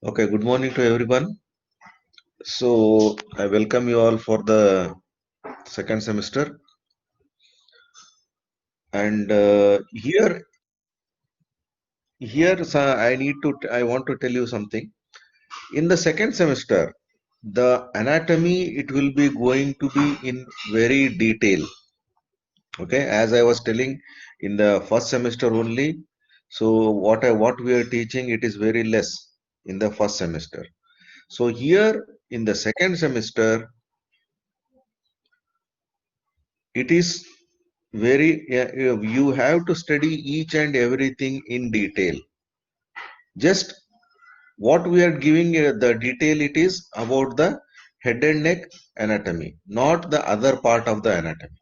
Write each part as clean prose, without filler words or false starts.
Okay, good morning to everyone. So, I welcome you all for the second semester. And I want to tell you something. In the second semester, the anatomy it will be going to be in very detail. Okay, as I was telling in the first semester only. So, what we are teaching it is very less in the first semester. So here in the second semester, it is you have to study each and everything in detail. Just what we are giving the detail it is about the head and neck anatomy, not the other part of the anatomy.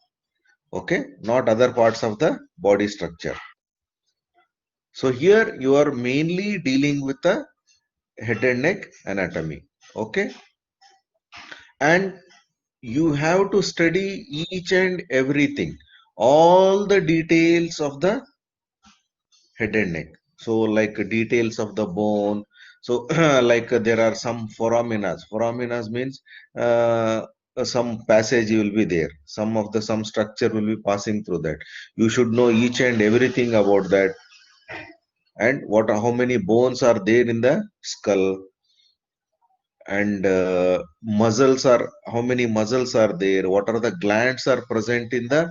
Okay, not other parts of the body structure. So here you are mainly dealing with the head and neck anatomy. Okay, and you have to study each and everything, all the details of the head and neck. So, like details of the bone. So, there are some foraminas. Foraminas means some passage will be there. Some structure will be passing through that. You should know each and everything about that, and how many bones are there in the skull, and muscles are how many muscles are there. What are the glands are present in the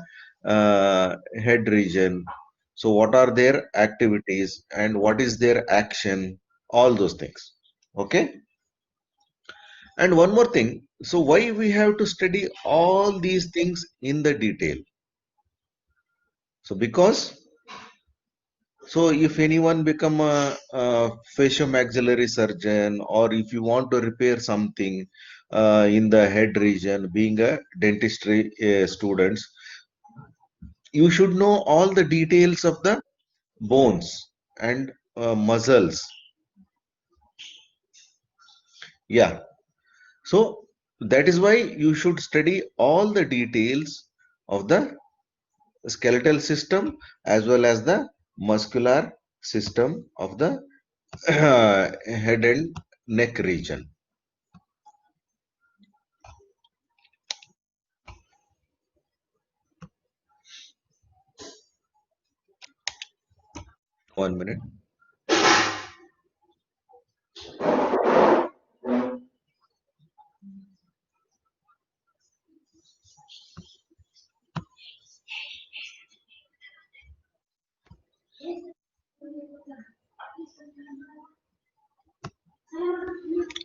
head region, so what are their activities and what is their action, all those things. Okay, and one more thing, so why we have to study all these things in the detail? So because, so if anyone become a facial-maxillary surgeon, or if you want to repair something in the head region, being a dentistry students, you should know all the details of the bones and muscles. Yeah. So that is why you should study all the details of the skeletal system as well as the muscular system of the head and neck region. One minute.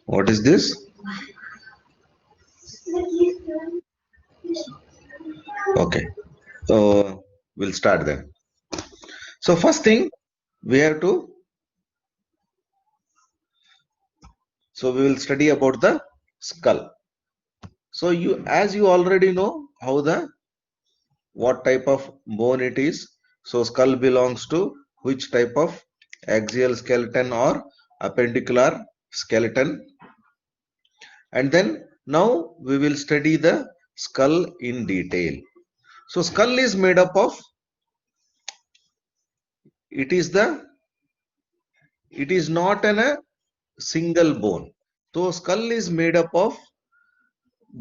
What is this? Okay. So we'll start then. So first thing we have to, so we will study about the skull. So as you already know how the what type of bone it is. So skull belongs to which type of axial skeleton or appendicular skeleton. And then now we will study the skull in detail. So skull is made up of, it is the, it is not a single bone. So skull is made up of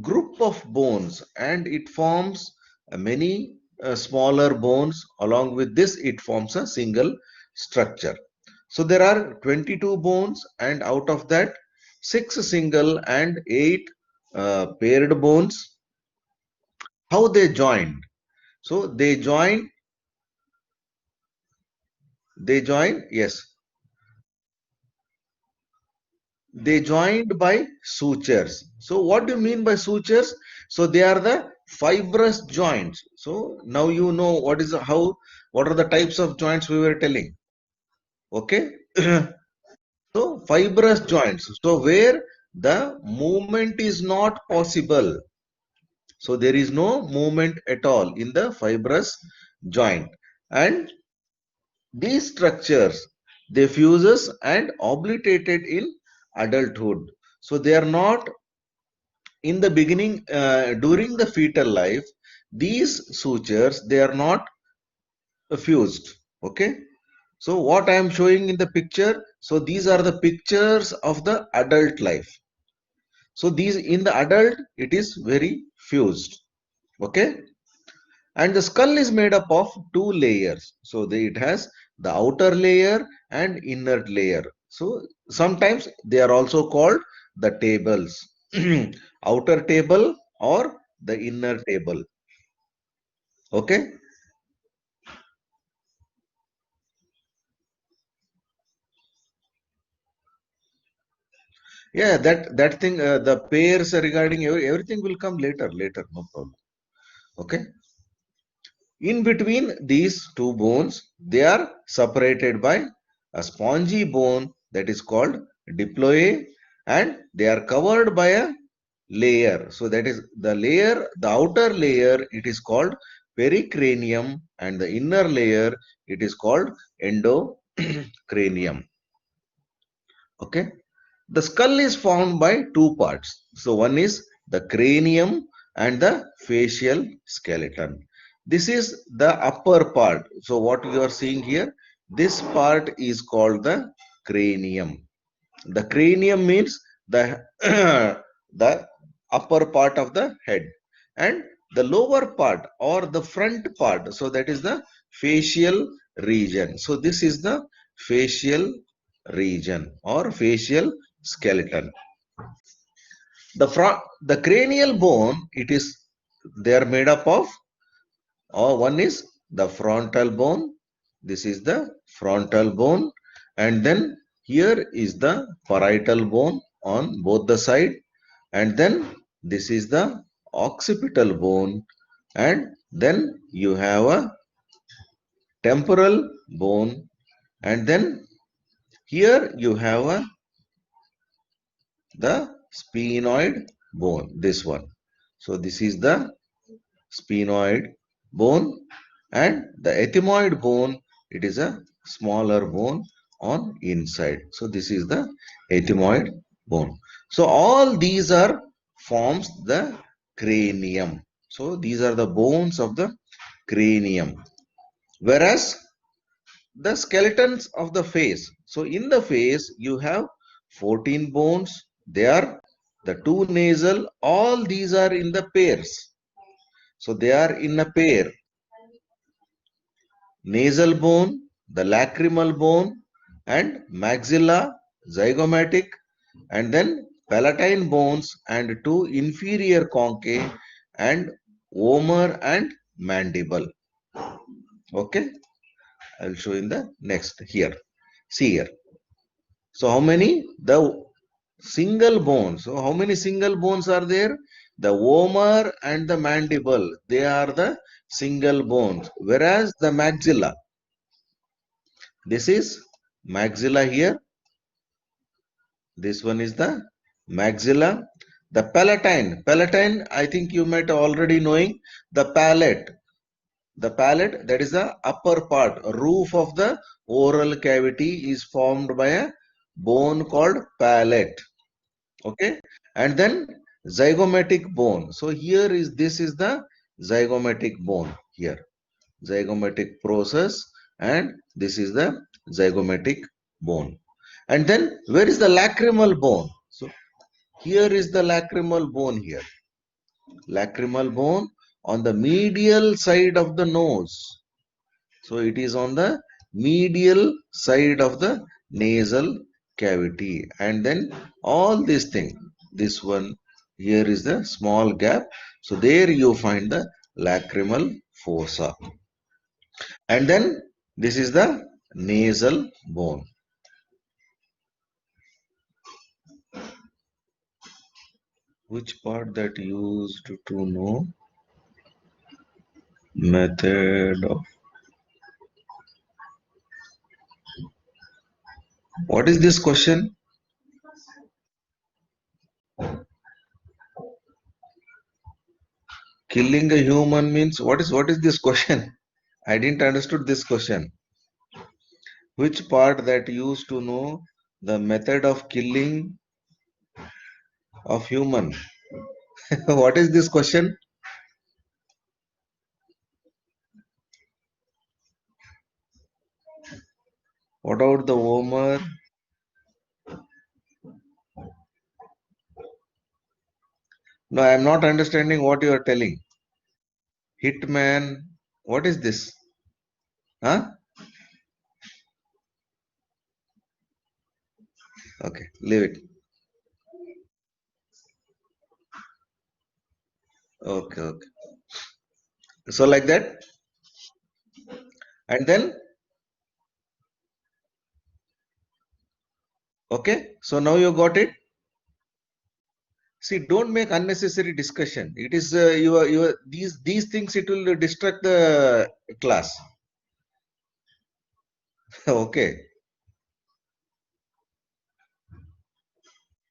group of bones and it forms many smaller bones. Along with this it forms a single structure. So there are 22 bones, and out of that 6 single and 8 paired bones. How they joined? So they join, yes, they joined by sutures. So what do you mean by sutures? So they are the fibrous joints. So now you know what are the types of joints we were telling. Okay. So fibrous joints. So where the movement is not possible. So there is no movement at all in the fibrous joint. And these structures, they fuses and obliterated in adulthood. So they are not in the beginning, during the fetal life, these sutures, they are not fused. Okay. So what I am showing in the picture, so these are the pictures of the adult life. So these in the adult, it is very fused. Okay. And the skull is made up of two layers. So it has the outer layer and inner layer. So sometimes they are also called the tables. Outer table or the inner table. Okay. Yeah, that thing, the pairs regarding everything will come later, no problem. Okay. In between these two bones, they are separated by a spongy bone that is called diploe, and they are covered by a layer. So that is the layer, the outer layer, it is called pericranium, and the inner layer, it is called endocranium. Okay. The skull is formed by two parts. So one is the cranium and the facial skeleton. This is the upper part. So what you are seeing here, this part is called the cranium. The cranium means the the upper part of the head, and the lower part or the front part. So that is the facial region. So this is the facial region or facial skeleton. The cranial bone, it is they are made up of, or one is the frontal bone. This is the frontal bone, and then here is the parietal bone on both the side, and then this is the occipital bone, and then you have a temporal bone, and then here you have the sphenoid bone. This one. So this is the sphenoid bone, and the ethmoid bone, it is a smaller bone on inside. So this is the ethmoid bone. So all these are forms the cranium. So these are the bones of the cranium, whereas the skeletons of the face, so in the face you have 14 bones. They are the two nasal, all these are in the pairs. So they are in a pair: nasal bone, the lacrimal bone, and maxilla, zygomatic, and then palatine bones, and two inferior conchae, and vomer and mandible. Okay, I'll show in the next here. See here. So how many? The single bones. So how many single bones are there? The vomer and the mandible, they are the single bones. Whereas the maxilla, this is maxilla here. This one is the maxilla. The palatine, I think you might already knowing the palate. The palate, that is the upper part, roof of the oral cavity, is formed by a bone called palate. Okay, and then zygomatic bone. So here is, this is the zygomatic bone here, zygomatic process, and this is the zygomatic bone. And then where is the lacrimal bone? So here is the lacrimal bone here, lacrimal bone on the medial side of the nose. So it is on the medial side of the nasal cavity. And then all this thing, this one, here is the small gap. So there you find the lacrimal fossa. And then this is the nasal bone. Which part that used to know method of, what is this question? Killing a human means, what is this question? I didn't understood this question. Which part that used to know the method of killing of human? What is this question? What about the Homer? No, I am not understanding what you are telling. Hitman. What is this? Huh? Okay, leave it. Okay, okay. So like that, and then okay. So now you got it. See, don't make unnecessary discussion. It is your these things. It will distract the class. Okay.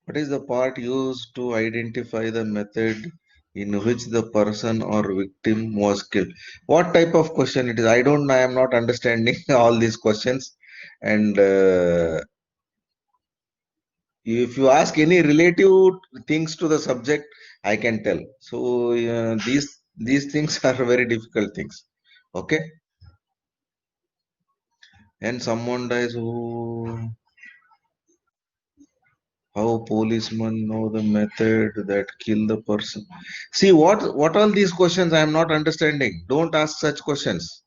What is the part used to identify the method in which the person or victim was killed? What type of question it is? I don't. I am not understanding all these questions. And if you ask any relative things to the subject, I can tell. So these things are very difficult things. Okay. And someone dies. Who? How policemen know the method that kill the person? See what all these questions I am not understanding. Don't ask such questions.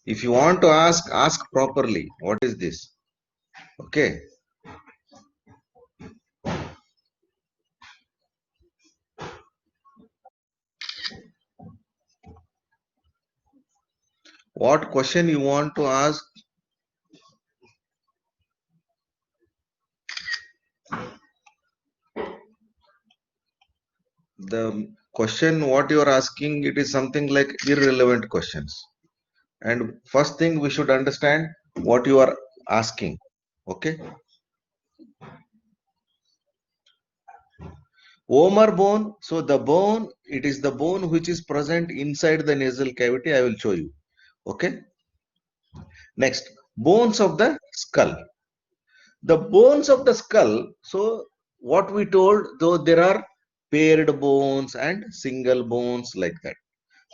If you want to ask, ask properly. What is this? Okay. What question you want to ask? The question what you are asking, it is something like irrelevant questions. And first thing we should understand what you are asking. Okay. Vomer bone. So the bone, it is the bone which is present inside the nasal cavity. I will show you. Okay. Next, bones of the skull. The bones of the skull. So what we told, though there are paired bones and single bones like that.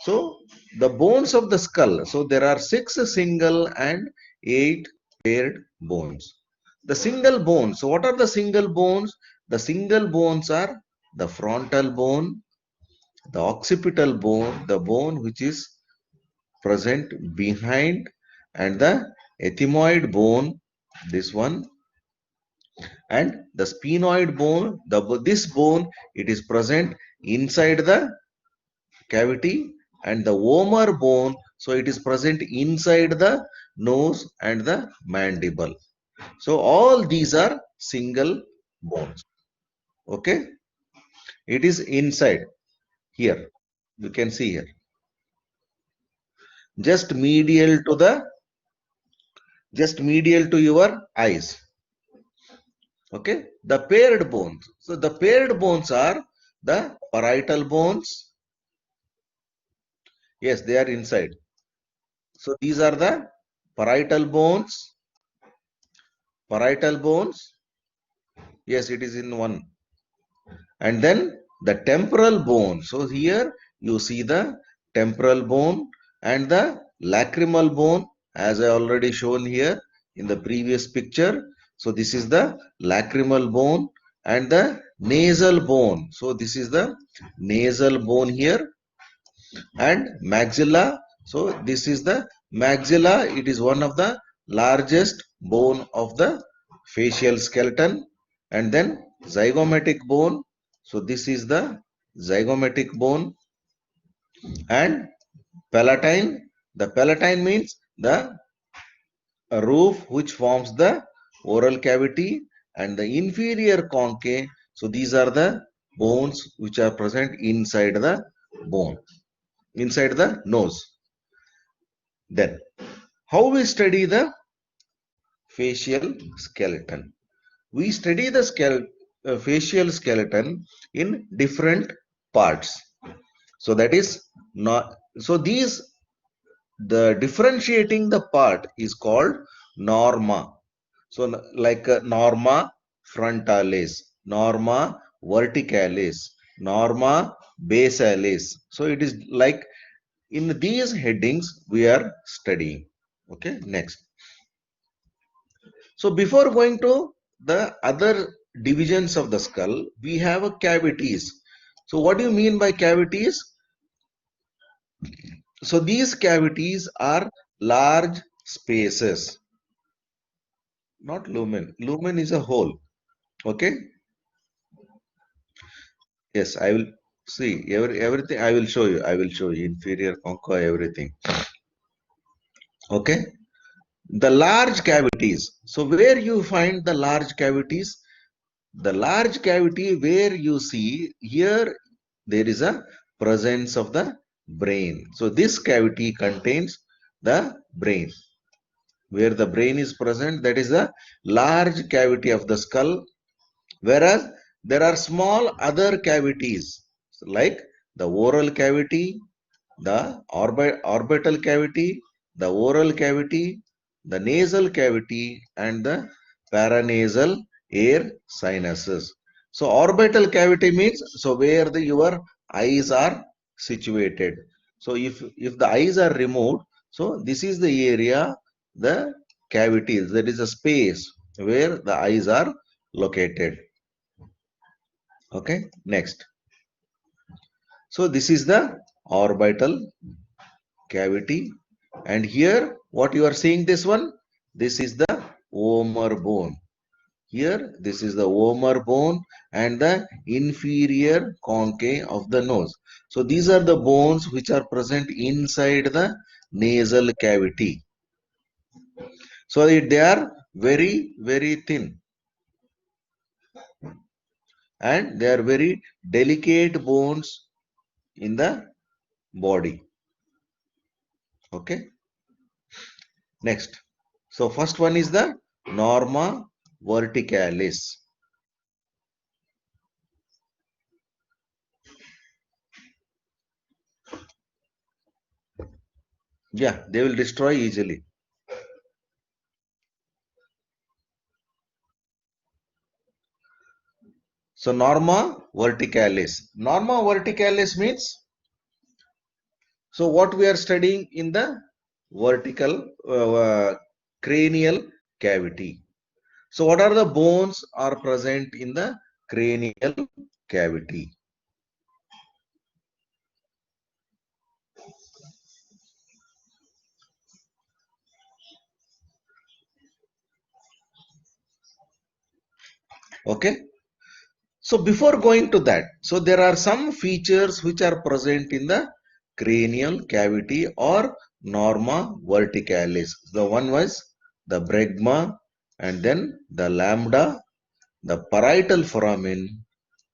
So the bones of the skull. So there are 6 single and 8 paired bones. The single bones. So what are the single bones? The single bones are the frontal bone, the occipital bone, the bone which is present behind, and the ethmoid bone, this one, and the sphenoid bone, this bone, it is present inside the cavity, and the vomer bone, so it is present inside the nose and the mandible. So all these are single bones. Okay, it is inside here. You can see here, just medial to the, just medial to your eyes. Okay, the paired bones. So the paired bones are the parietal bones. Yes, they are inside. So these are the parietal bones. Parietal bones. Yes, it is in one. And then the temporal bone. So here you see the temporal bone and the lacrimal bone, as I already shown here in the previous picture. So this is the lacrimal bone and the nasal bone. So this is the nasal bone here, and maxilla. So this is the maxilla. It is one of the largest bone of the facial skeleton. And then zygomatic bone. So this is the zygomatic bone, and palatine. The palatine means the roof which forms the oral cavity, and the inferior concha. So these are the bones which are present inside the bone, inside the nose. Then how we study the facial skeleton? We study the facial skeleton in different parts. So that is not, so these, the differentiating the part is called norma. So like norma frontalis, norma verticalis, norma basalis. So it is like In these headings, we are studying. Okay, next. So before going to the other divisions of the skull, we have a cavities. So what do you mean by cavities? So these cavities are large spaces, not lumen. Lumen is a hole. Okay. Yes, I will see everything. I will show you. I will show you inferior concha, everything. Okay. The large cavities. So where you find the large cavities? The large cavity where you see here there is a presence of the brain. So this cavity contains the brain. Where the brain is present, that is the large cavity of the skull. Whereas there are small other cavities like the oral cavity, the orbital cavity, the oral cavity, the nasal cavity, and the paranasal air sinuses. So orbital cavity means so where your eyes are situated. So if the eyes are removed, so this is the area, the cavities, that is a space where the eyes are located. Okay, next. So this is the orbital cavity, and here what you are seeing, this one, this is the vomer bone. Here this is the vomer bone and the inferior concave of the nose. So these are the bones which are present inside the nasal cavity. So they are very thin, and they are very delicate bones in the body. Okay, next. So first one is the norma verticalis. Yeah, they will destroy easily. So norma verticalis. Norma verticalis means, so what we are studying in the vertical cranial cavity. So what are the bones are present in the cranial cavity? Okay. So before going to that, so there are some features which are present in the cranial cavity or norma verticalis. The one was the bregma, and then the lambda, the parietal foramen,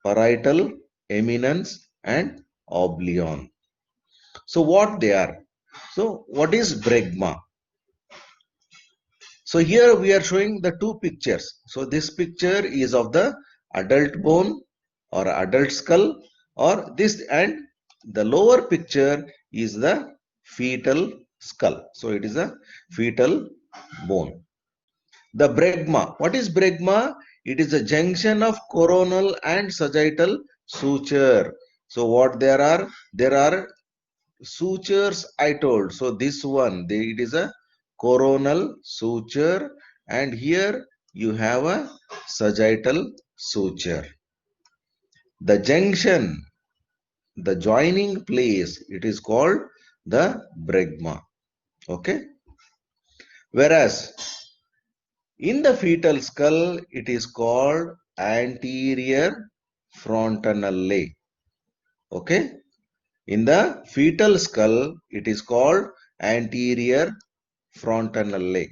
parietal eminence, and oblion. So what they are? So what is bregma? So here we are showing the two pictures. So this picture is of the adult bone or adult skull, or this, and the lower picture is the fetal skull. So it is a fetal bone. The bregma. What is bregma? It is a junction of coronal and sagittal suture. So what there are sutures I told. So this one, it is a coronal suture, and here you have a sagittal suture. The junction, the joining place, it is called the bregma. Okay. Whereas in the fetal skull, it is called anterior frontanelle. Okay. In the fetal skull, it is called anterior frontanelle.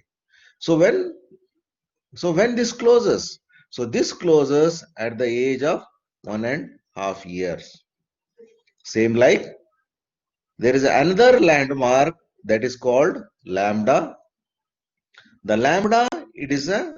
So when this closes, so this closes at the age of 1.5 years. Same like there is another landmark that is called lambda. The lambda, it is a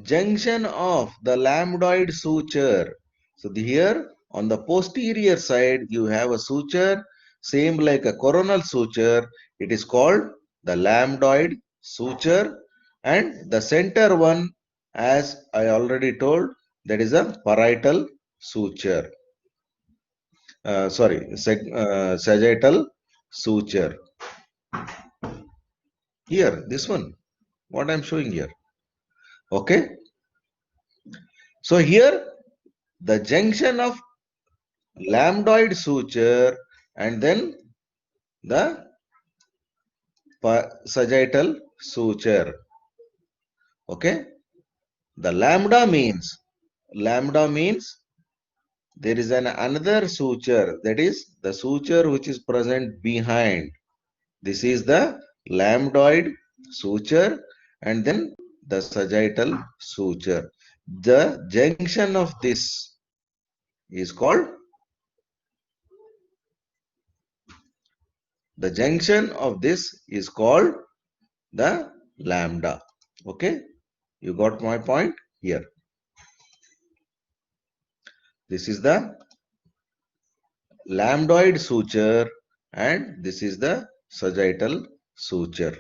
junction of the lambdoid suture. So here on the posterior side you have a suture, same like a coronal suture. It is called the lambdoid suture, and the center one, as I already told, that is a parietal suture. Sorry, sagittal suture. Here, this one, what I'm showing here. Okay. So here, the junction of lambdoid suture and then the sagittal suture. Okay. The lambda means there is another suture, that is the suture which is present behind. This is the lambdoid suture and then the sagittal suture. The junction of this is called the lambda. Okay, you got my point here. This is the lambdoid suture and this is the sagittal suture.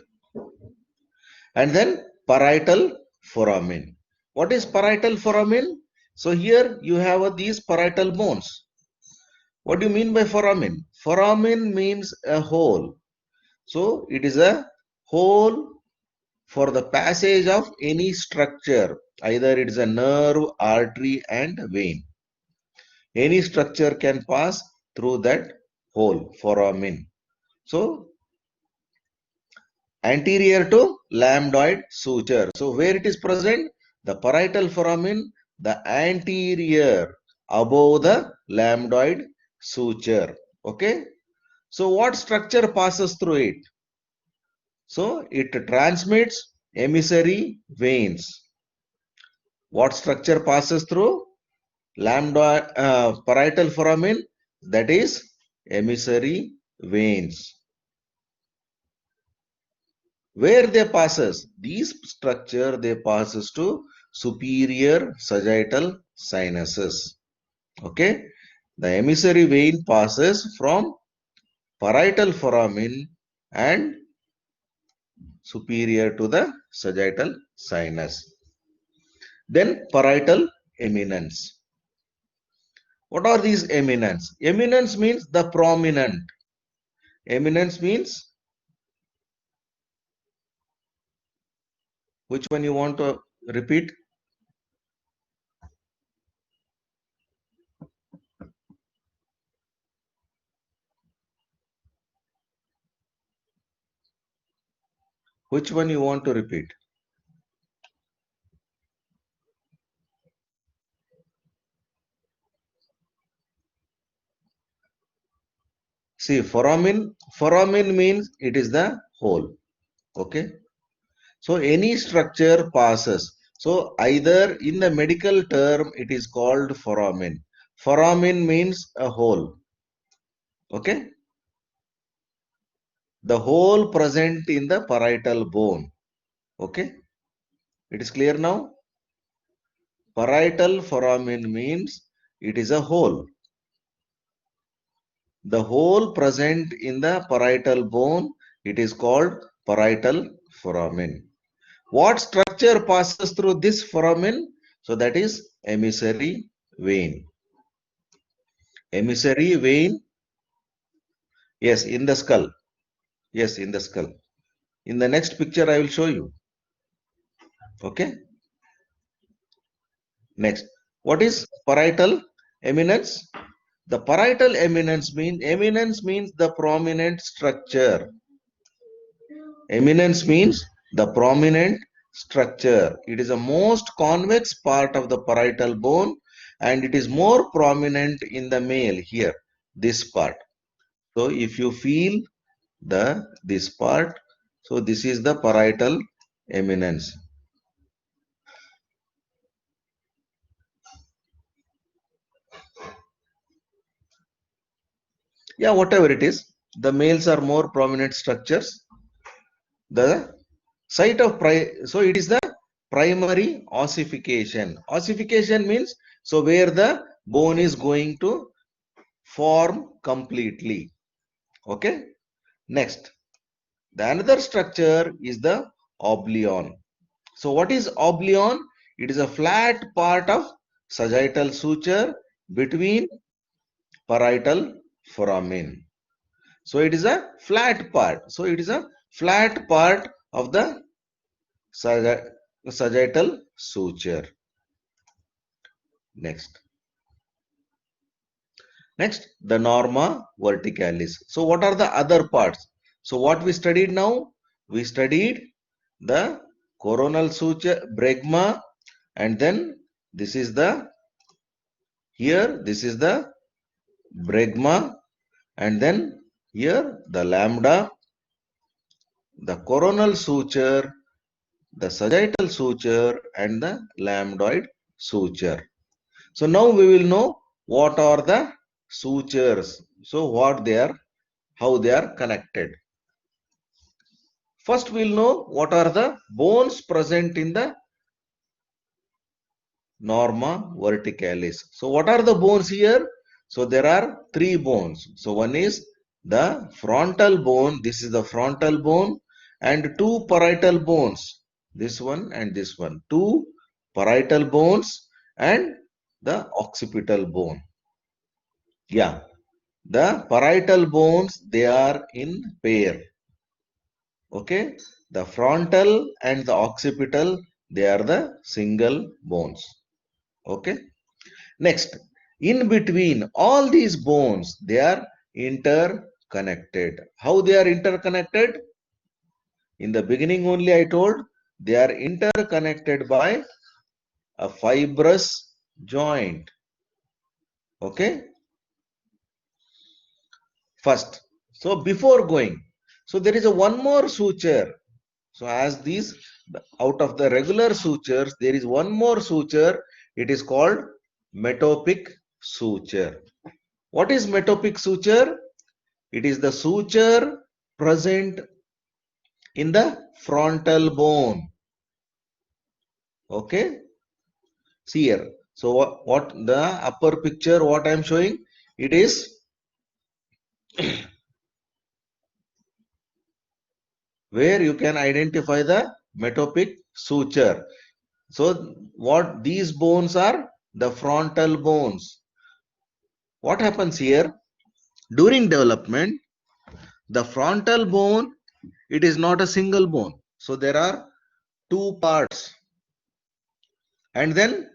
And then parietal foramen. What is parietal foramen? So here you have these parietal bones. What do you mean by foramen? Foramen means a hole. So it is a hole for the passage of any structure. Either it is a nerve, artery and vein. Any structure can pass through that hole, foramen. So anterior to lambdoid suture. So where it is present? The parietal foramen, the anterior above the lambdoid suture. Okay. So what structure passes through it? So it transmits emissary veins. What structure passes through lambda parietal foramen? That is emissary veins. Where they passes? These structure they passes to superior sagittal sinuses. Okay, the emissary vein passes from parietal foramen and superior to the sagittal sinus. Then parietal eminence. What are these eminence? Eminence means the prominent. Eminence means which one you want to repeat? Which one you want to repeat? See, foramen means it is the hole. Okay. So any structure passes. So either in the medical term it is called foramen. Foramen means a hole. Okay. The hole present in the parietal bone. Okay. It is clear now? Parietal foramen means it is a hole. The hole present in the parietal bone, it is called parietal foramen. What structure passes through this foramen? So that is emissary vein. Emissary vein, yes, in the skull. Yes, in the skull. In the next picture, I will show you. Okay. Next, what is parietal eminence? The parietal eminence means the prominent structure. Eminence means the prominent structure. It is the most convex part of the parietal bone and it is more prominent in the male here, this part. So if you feel this part, so this is the parietal eminence. Yeah, whatever it is, the males are more prominent structures. The site of so it is the primary ossification. Ossification means so where the bone is going to form completely. Okay. Next, the another structure is the oblion. So what is oblion? It is a flat part of sagittal suture between parietal foramen. So it is a flat part. So it is a flat part of the sagittal suture. Next. Next, the norma verticalis. So what are the other parts? So what we studied now? We studied the coronal suture, bregma, and then this is the, here, this is the bregma, and then here the lambda, the coronal suture, the sagittal suture, and the lambdoid suture. So now we will know what are the sutures. So what they are, how they are connected. First we'll know what are the bones present in the norma verticalis. So what are the bones here? So there are three bones. So one is the frontal bone. This is the frontal bone, and two parietal bones. This one and this one. Two parietal bones and the occipital bone. Yeah, the parietal bones, they are in pair. Okay, the frontal and the occipital, they are the single bones. Okay, next, in between all these bones, they are interconnected. How they are interconnected? In the beginning only I told, they are interconnected by a fibrous joint. Okay, first. So before going, so there is a one more suture. So as these, out of the regular sutures, there is one more suture. It is called metopic suture. What is metopic suture? It is the suture present in the frontal bone. Okay. See here. So what the upper picture, what I am showing, it is where you can identify the metopic suture. So what these bones are? The frontal bones. What happens here? During development, the frontal bone, it is not a single bone. So there are two parts. And then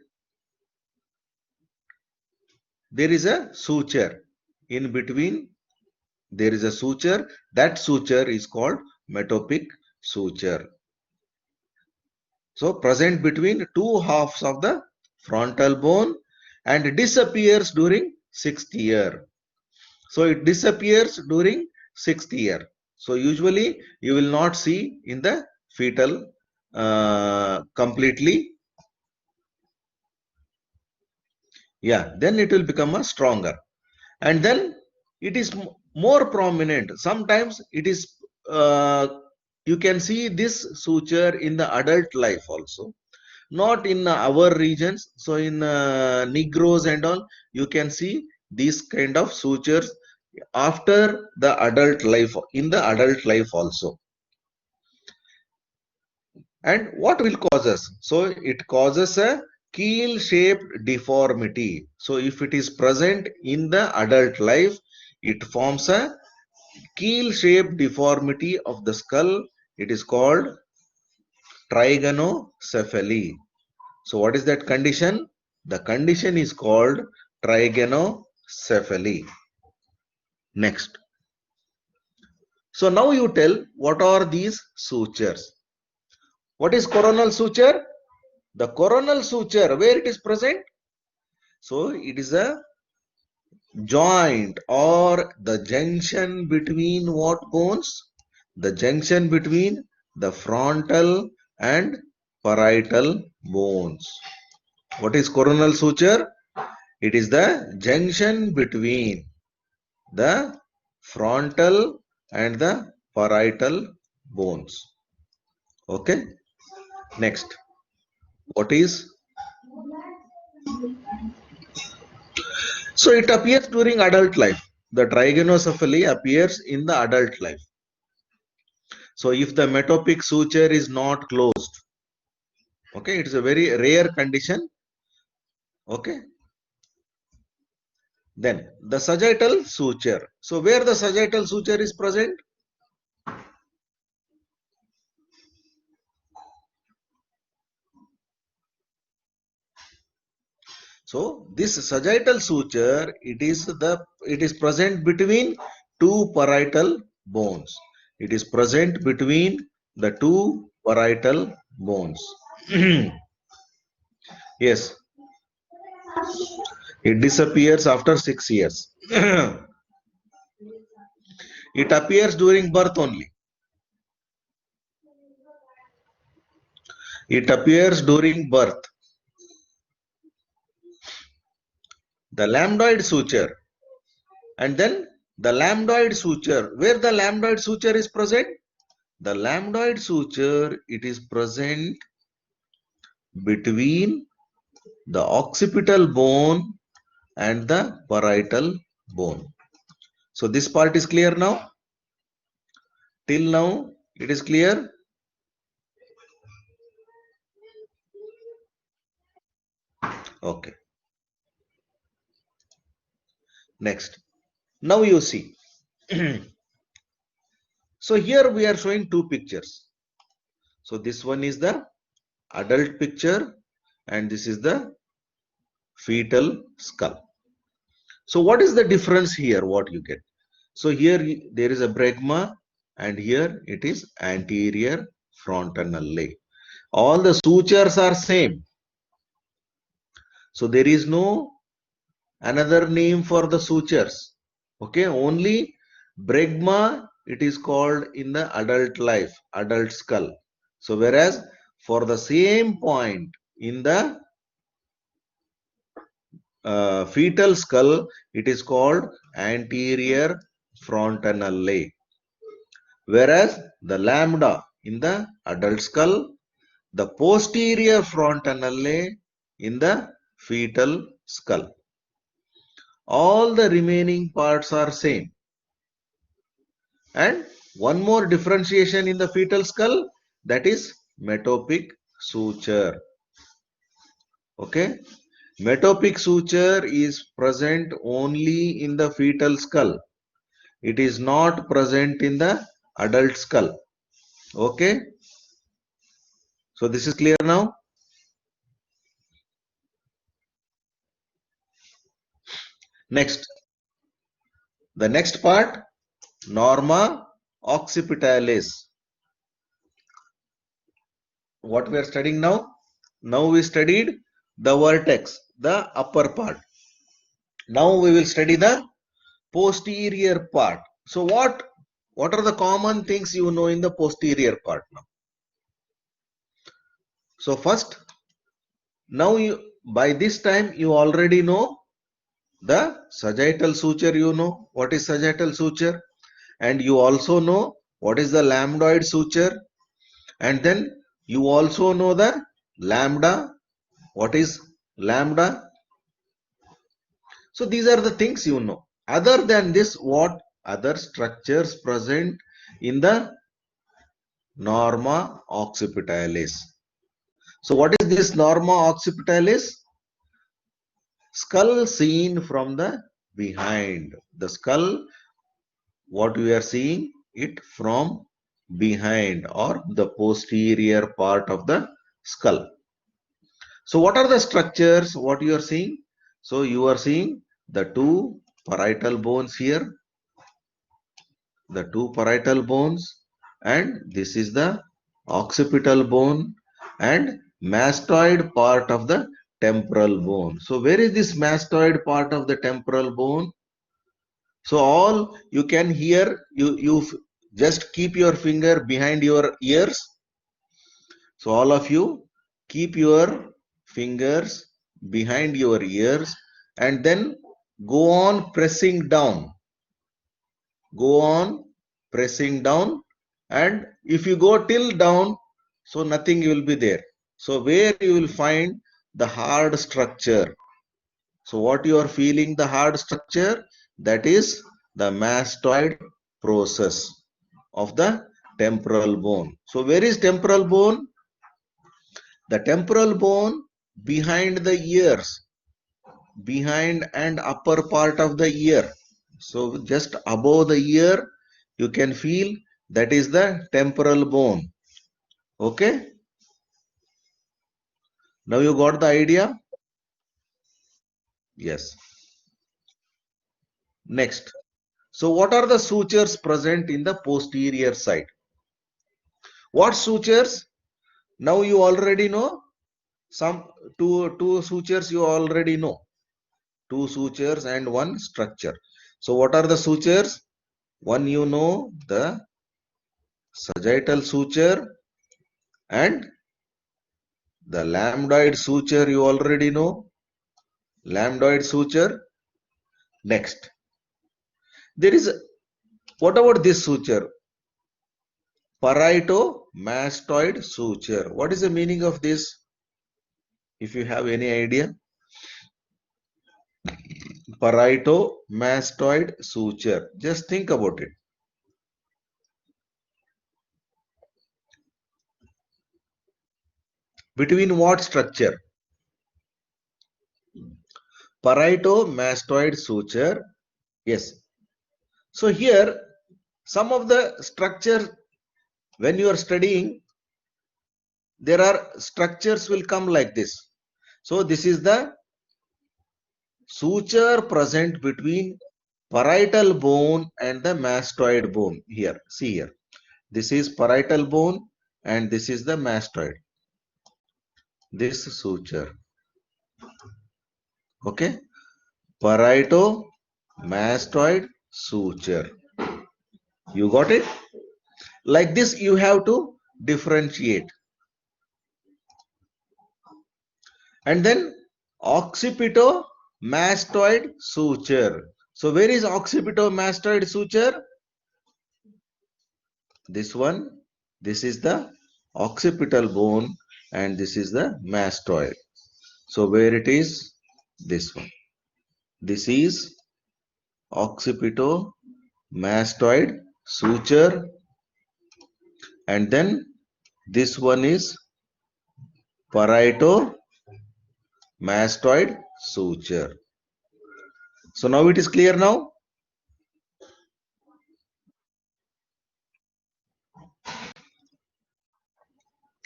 there is a suture. In between, there is a suture. That suture is called metopic suture. So present between two halves of the frontal bone and disappears during 6th year. So it disappears during 6th year. So usually you will not see in the fetal completely. Yeah, then it will become a stronger. And then it is more prominent. Sometimes it is, you can see this suture in the adult life also. Not in our regions. So in Negroes and all, you can see these kind of sutures after the adult life, in the adult life also. And what will cause us? So it causes a keel shaped deformity. So if it is present in the adult life, it forms a keel shaped deformity of the skull. It is called trigonocephaly. So what is that condition? The condition is called trigonocephaly. Next. So now you tell, what are these sutures? What is coronal suture? The coronal suture, where it is present? So it is a joint or the junction between what bones? The junction between the frontal and parietal bones. What is coronal suture? It is the junction between the frontal and the parietal bones. Okay. Next, what is? So it appears during adult life. The trigonocephaly appears in the adult life. So if the metopic suture is not closed, okay, it is a very rare condition. Okay. Then the sagittal suture. So where the sagittal suture is present? So this sagittal suture, it is present between two parietal bones. It is present between the two parietal bones. Yes, it disappears after 6 years. It appears during birth only. It appears during birth. The lambdoid suture, and then the lambdoid suture. Where the lambdoid suture is present? The lambdoid suture, it is present between the occipital bone and the parietal bone. So this part is clear now. Till now it is clear. Okay. Next. Now you see. So here we are showing two pictures. So this one is the adult picture and this is the fetal skull. So what is the difference here? What you get? So here there is a bregma and here it is anterior frontanale. All the sutures are same. So there is no another name for the sutures. Okay, only bregma it is called in the adult life, adult skull. So whereas for the same point in the fetal skull, it is called anterior frontanale. Whereas the lambda in the adult skull, the posterior frontanale in the fetal skull. All the remaining parts are same. And one more differentiation in the fetal skull, that is metopic suture. Okay, metopic suture is present only in the fetal skull. It is not present in the adult skull. Okay, so this is clear now. Next, the next part, norma occipitalis. What we are studying now? Now we studied the vertex, the upper part. Now we will study the posterior part. So what are the common things you know in the posterior part now? So first, now you by this time you already know the sagittal suture. You know what is sagittal suture, and you also know what is the lambdoid suture, and then you also know the lambda. What is lambda? So these are the things you know. Other than this, what other structures present in the norma occipitalis? So what is this norma occipitalis? Skull seen from the behind. The skull, what we are seeing it from behind or the posterior part of the skull. So what are the structures? What you are seeing? So you are seeing the two parietal bones here, the two parietal bones, and this is the occipital bone and mastoid part of the temporal bone. So where is this mastoid part of the temporal bone? So all you can hear, you just keep your finger behind your ears. So all of you keep your fingers behind your ears and then go on pressing down. Go on pressing down, and if you go till down, so nothing will be there. So where you will find the hard structure. So what you are feeling the hard structure, that is the mastoid process of the temporal bone. So where is temporal bone? The temporal bone behind the ears. behind and upper part of the ear. So just above the ear, you can feel that is the temporal bone. Okay. Now you got the idea? Yes. Next. So what are the sutures present in the posterior side? What sutures? Now you already know some two sutures you already know. Two sutures and one structure. So what are the sutures? One you know the sagittal suture and the lambdoid suture you already know. Lambdoid suture. Next. There is, what about this suture? Parieto-mastoid suture. What is the meaning of this? If you have any idea? Parieto-mastoid suture. Just think about it. Between what structure? Parieto-mastoid suture. Yes. So here, some of the structures, when you are studying, there are structures will come like this. So this is the suture present between parietal bone and the mastoid bone. Here, see here. This is parietal bone and this is the mastoid. This suture. Okay. Parieto-mastoid suture. You got it? Like this, you have to differentiate. And then occipito-mastoid suture. So where is occipito-mastoid suture? This one. This is the occipital bone and this is the mastoid. So where it is? This one. This is occipito-mastoid suture and then this one is parieto-mastoid suture. So now it is clear now?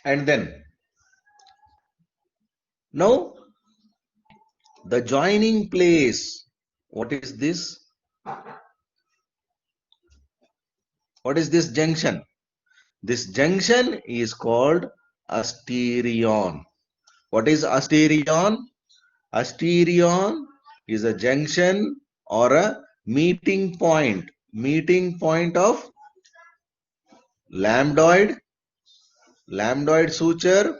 And then now the joining place. What is this? What is this junction? This junction is called asterion. What is asterion? Asterion is a junction or a meeting point of lambdoid suture,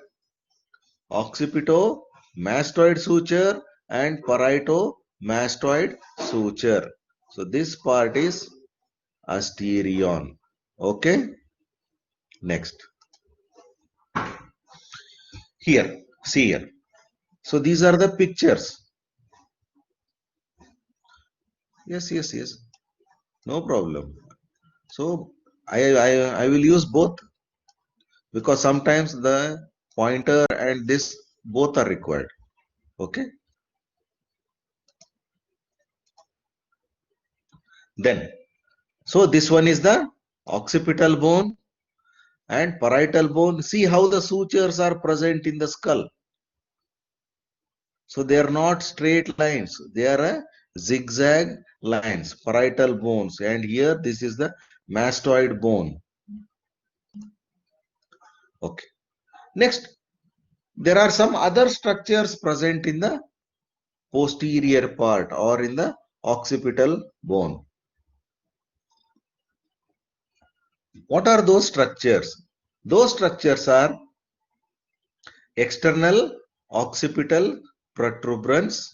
occipito-mastoid suture and parieto-mastoid suture. So this part is asterion. Okay. Next. Here, see here. So these are the pictures. Yes. No problem. So I will use both because sometimes the pointer and this both are required. Okay. Then, so this one is the occipital bone and parietal bone. See how the sutures are present in the skull. So they are not straight lines. They are a zigzag lines, parietal bones. And here this is the mastoid bone. Okay. Next, there are some other structures present in the posterior part or in the occipital bone. What are those structures? Those structures are external occipital protuberance,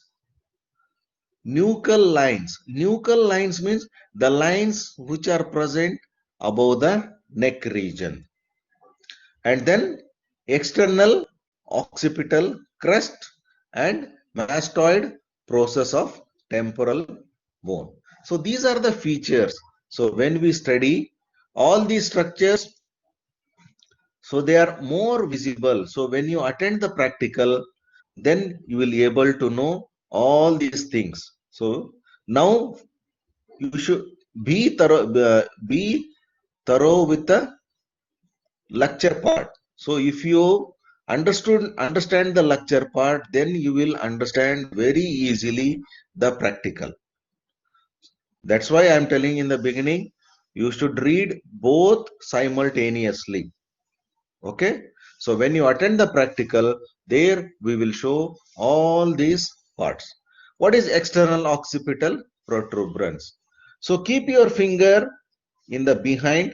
nuchal lines. Nuchal lines means the lines which are present above the neck region. And then external occipital crest and mastoid process of temporal bone. So these are the features. So when we study all these structures, so they are more visible. So when you attend the practical, then you will be able to know all these things. So now you should be thorough with the lecture part. So if you understand the lecture part, then you will understand very easily the practical. That's why I'm telling in the beginning, you should read both simultaneously. Okay. So when you attend the practical, there we will show all these parts. What is external occipital protuberance? So keep your finger in the behind.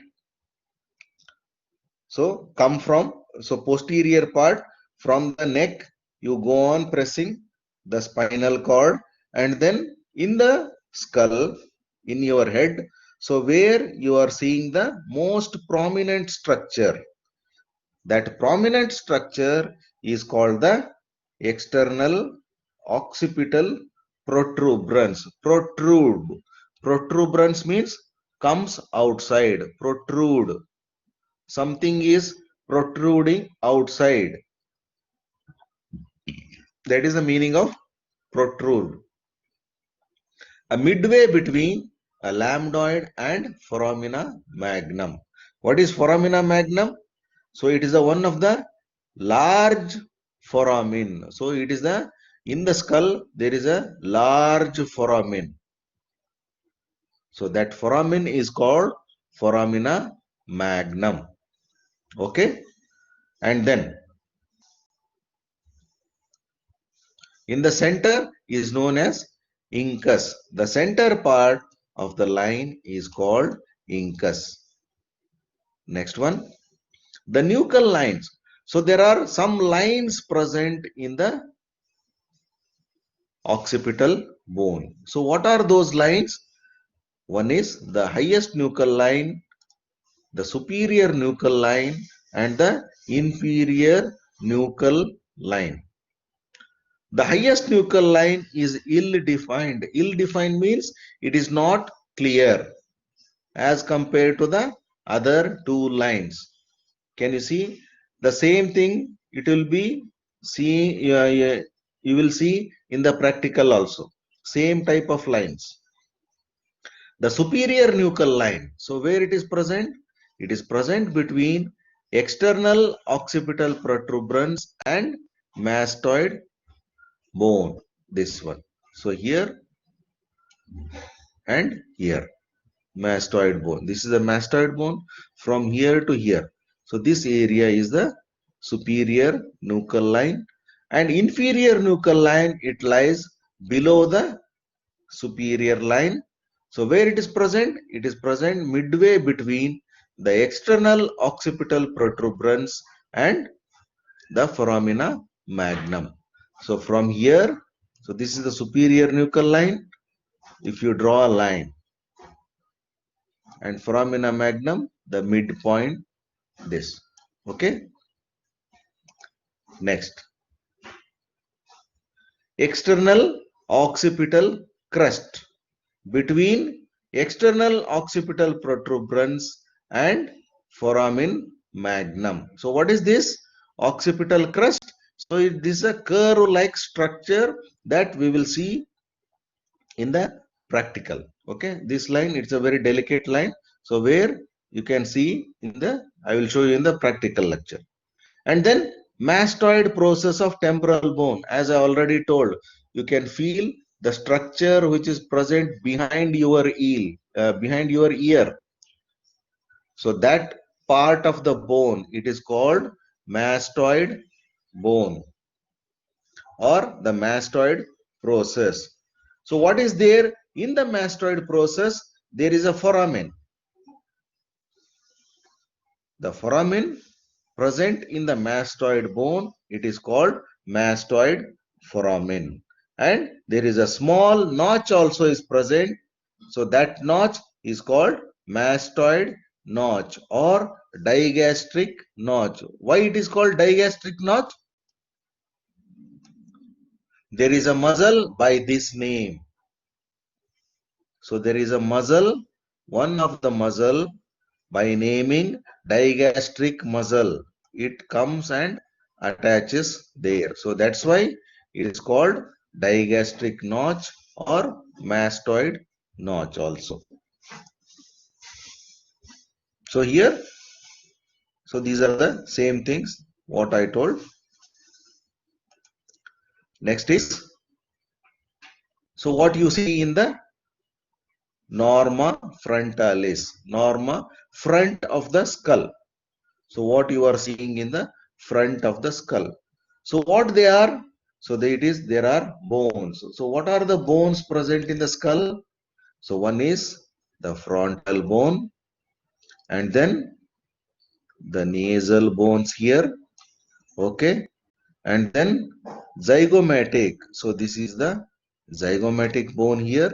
So come from, so posterior part from the neck, you go on pressing the spinal cord, and then in the skull, in your head, so where you are seeing the most prominent structure, that prominent structure is called the external occipital protuberance. Protuberance means comes outside, protrude. Something is protruding outside. That is the meaning of protrude. A midway between a lambdoid and foramina magnum. What is foramina magnum? So it is the one of the large foramen. So it is the, in the skull there is a large foramen. So that foramen is called foramina magnum. Okay. And then in the center is known as incus. The center part of the line is called incus. Next one, the nuchal lines. So there are some lines present in the occipital bone. So what are those lines? One is the highest nuchal line, the superior nuchal line, and the inferior nuchal line. The highest nuchal line is ill-defined. Ill-defined means it is not clear as compared to the other two lines. Can you see? The same thing it will be seeing, you will see in the practical also. Same type of lines. The superior nuchal line. So where it is present? It is present between external occipital protuberance and mastoid bone. This one. So here and here. Mastoid bone. This is the mastoid bone from here to here. So this area is the superior nuchal line, and inferior nuchal line, it lies below the superior line. So where it is present? It is present midway between the external occipital protuberance and the foramina magnum. So from here, so this is the superior nuchal line. If you draw a line, and foramina magnum, the midpoint, this. Okay. Next, external occipital crest between external occipital protuberance and foramen magnum. So what is this occipital crest? So this is a curve-like structure that we will see in the practical. Okay, this line, it's a very delicate line. So where you can see in the, I will show you in the practical lecture. And then mastoid process of temporal bone, as I already told, you can feel the structure which is present behind your behind your ear. So that part of the bone, it is called mastoid bone or the mastoid process. So what is there in the mastoid process? There is a foramen. The foramen present in the mastoid bone, it is called mastoid foramen. And there is a small notch also is present. So that notch is called mastoid notch or digastric notch. Why it is called digastric notch? There is a muscle by this name. So there is a muscle, one of the muscle by naming digastric muscle. It comes and attaches there. So that's why it is called digastric notch or mastoid notch also. So here, so these are the same things what I told. Next is, so what you see in the norma frontalis, norma front of the skull. So what you are seeing in the front of the skull. So what they are? So it is, there are bones. So what are the bones present in the skull? So one is the frontal bone, and then the nasal bones here. Okay. And then zygomatic. So this is the zygomatic bone here.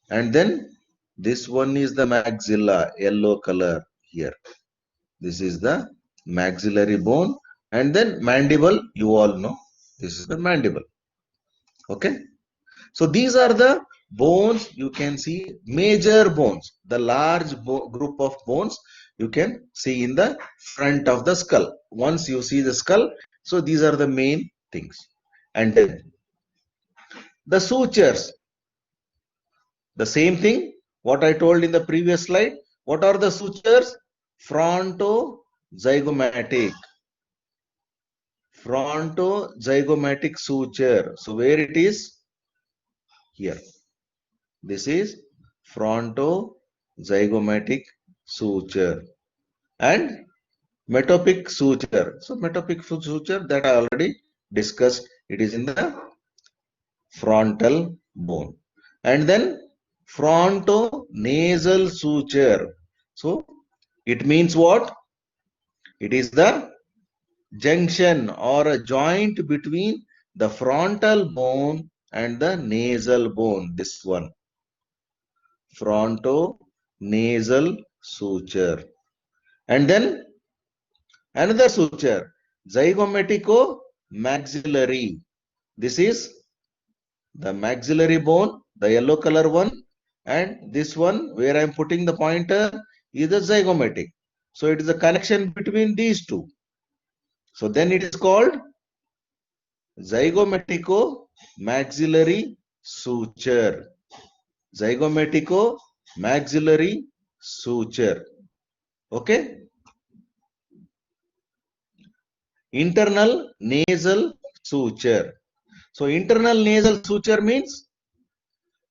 And then this one is the maxilla, yellow color here. This is the maxillary bone. And then mandible, you all know, this is the mandible. Okay. So these are the bones. You can see major bones, the large group of bones you can see in the front of the skull. Once you see the skull, so these are the main things. And then the sutures, the same thing what I told in the previous slide. What are the sutures? Frontozygomatic. Frontozygomatic suture. So where it is? Here. This is frontozygomatic suture and metopic suture. So metopic suture, that I already discussed. It is in the frontal bone. And then frontonasal suture. So it means what? It is the junction or a joint between the frontal bone and the nasal bone. This one, frontonasal suture. And then another suture, zygomatico-maxillary. This is the maxillary bone, the yellow color one, and this one where I am putting the pointer is the zygomatic. So it is a connection between these two. So then it is called zygomatico-maxillary suture. Zygomatico-maxillary suture. Okay. Internal nasal suture. So internal nasal suture means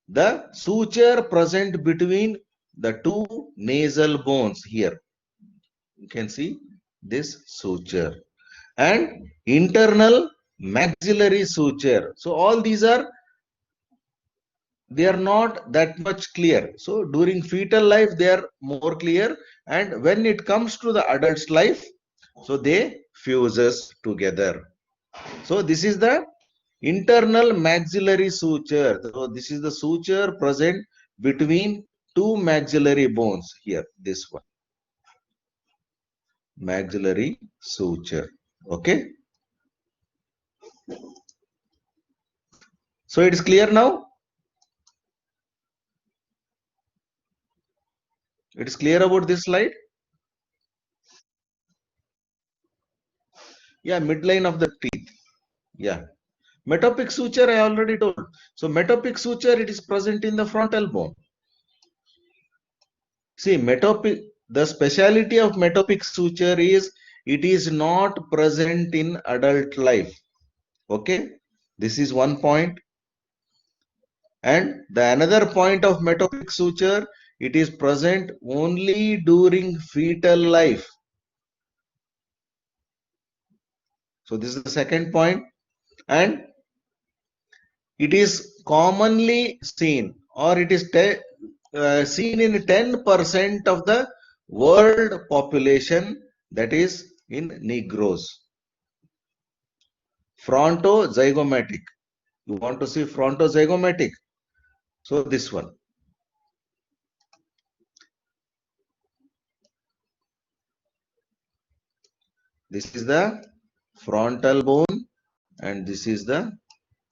the suture present between the two nasal bones here. You can see this suture. And internal maxillary suture. So all these are, they are not that much clear. So during fetal life they are more clear, and when it comes to the adult's life, so they fuses together. So this is the internal maxillary suture. So this is the suture present between two maxillary bones here. This one, maxillary suture. Okay. So it is clear now. It is clear about this slide. Yeah, midline of the teeth. Yeah. Metopic suture I already told. So metopic suture, it is present in the frontal bone. See, metopic, the speciality of metopic suture is it is not present in adult life. Okay, this is one point. And the another point of metopic suture, it is present only during fetal life. So this is the second point. And it is commonly seen, or it is seen in 10% of the world population, that is in Negroes. Frontozygomatic. You want to see frontozygomatic? So this one. This is the frontal bone and this is the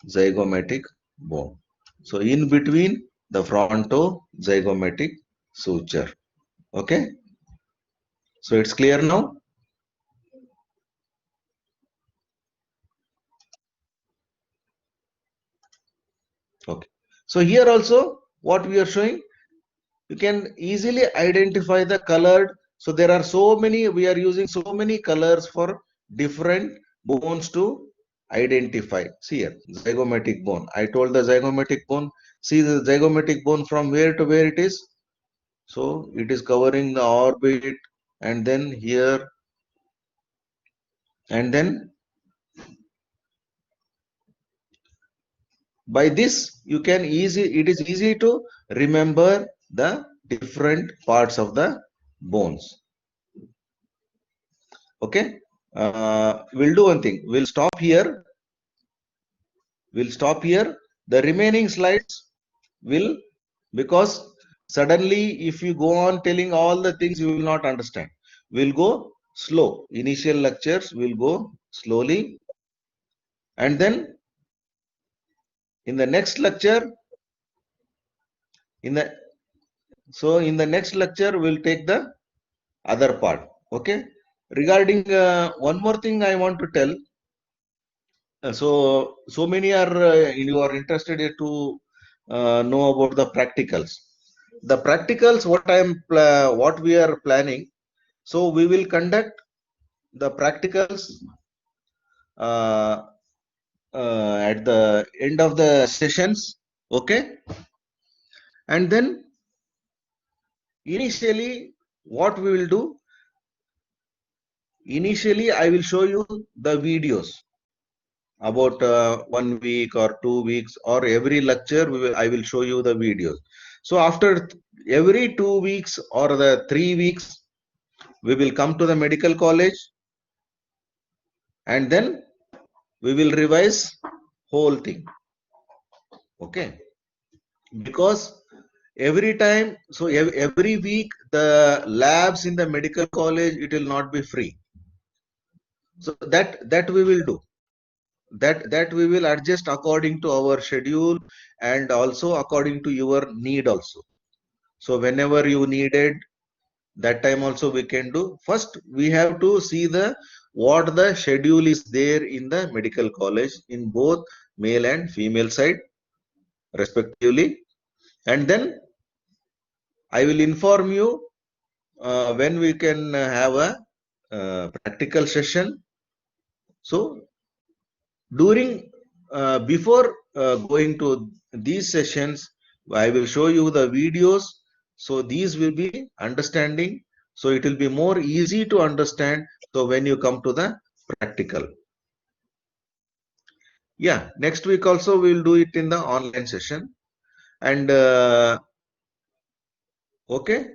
zygomatic bone. So in between the frontozygomatic suture. Okay. So it's clear now. Okay. So here also what we are showing, you can easily identify the colored. So there are so many, we are using so many colors for different bones to identify. See here, zygomatic bone. I told the zygomatic bone. See the zygomatic bone from where to where it is. So it is covering the orbit, and then here, and then by this you can it is easy to remember the different parts of the bones. Okay, we'll do one thing. We'll stop here. We'll stop here. The remaining slides will, because suddenly if you go on telling all the things, you will not understand. We'll go slow. Initial lectures will go slowly, and then in the next lecture, in the in the next lecture we'll take the other part. Okay. Regarding one more thing I want to tell. So many are you are interested to know about the practicals. The practicals, what we are planning. So we will conduct the practicals uh, at the end of the sessions. Okay, and then initially what we will do. Initially, I will show you the videos about 1 week or 2 weeks, or every lecture I will show you the videos. So after every 2 weeks or the 3 weeks, we will come to the medical college, and then we will revise whole thing. Okay, because every time, so every week the labs in the medical college, it will not be free. So that we will do. That we will adjust according to our schedule, and also according to your need also. So whenever you needed, that time also we can do. First we have to see the what the schedule is there in the medical college in both male and female side respectively, and then I will inform you when we can have a practical session. So during before going to these sessions, I will show you the videos. So these will be understanding. So it will be more easy to understand. So when you come to the practical. Yeah, next week also we will do it in the online session. And okay.